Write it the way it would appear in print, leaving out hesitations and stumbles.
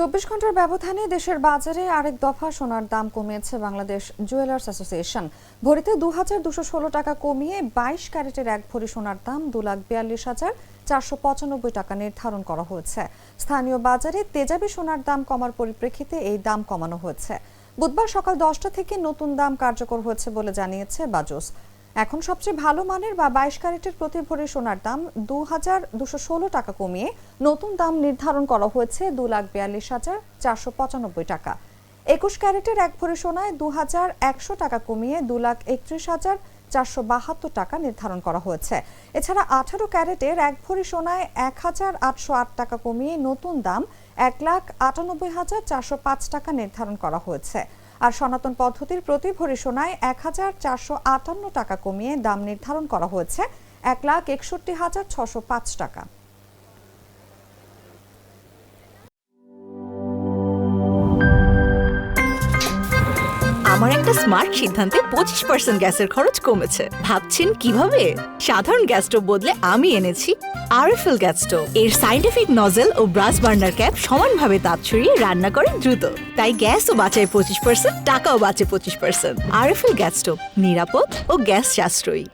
24 ঘন্টার ব্যবধানে দেশের বাজারে আরেক দফা সোনার দাম কমিয়েছে বাংলাদেশ জুয়েলার্স অ্যাসোসিয়েশন। ভরিতে 2216 টাকা কমিয়ে 22 ক্যারেটের এক ভরি সোনার দাম 2,42,495 টাকা নির্ধারণ করা হয়েছে। স্থানীয় বাজারে তেজাবি সোনার দাম কমার পরিপ্রেক্ষিতে এই দাম কমানো হয়েছে। বুধবার সকাল 10টা থেকে নতুন দাম কার্যকর হয়েছে বলে জানিয়েছে বাজুস। এখন সবচেয়ে ভালো মানের বা 22 ক্যারেটের প্রতি ভরি সোনার দাম 2216 টাকা কমিয়ে নতুন দাম নির্ধারণ করা হয়েছে 2,42,495 টাকা। 21 ক্যারেটের এক ভরি সোনায় 2100 টাকা কমিয়ে 2,31,472 টাকা নির্ধারণ করা হয়েছে। এছাড়া 18 ক্যারেটের এক ভরি সোনায় 1,808 টাকা কমিয়ে নতুন দাম 1,98,405 টাকা নির্ধারণ করা হয়েছে। আর সনাতন পদ্ধতির প্রতি ভরি সোনায় 1,458 টাকা কমিয়ে দাম নির্ধারণ করা হয়েছে 1,61,605 টাকা। আমার একটা স্মার্ট সিদ্ধান্তে 25% গ্যাসের খরচ কমেছে। ভাবছেন কিভাবে? সাধারণ গ্যাস স্টোভ বদলে আমি এনেছি আরএফএল গ্যাস স্টোভ। এর সাইন্টিফিক নজল ও ব্রাস বার্নার ক্যাপ সমানভাবে তাপ ছড়িয়ে রান্না করে দ্রুত, তাই গ্যাসও বাঁচায় 25%, টাকাও বাঁচে 25%। আরএফএল গ্যাস স্টোভ নিরাপদ ও গ্যাস সাশ্রয়ী।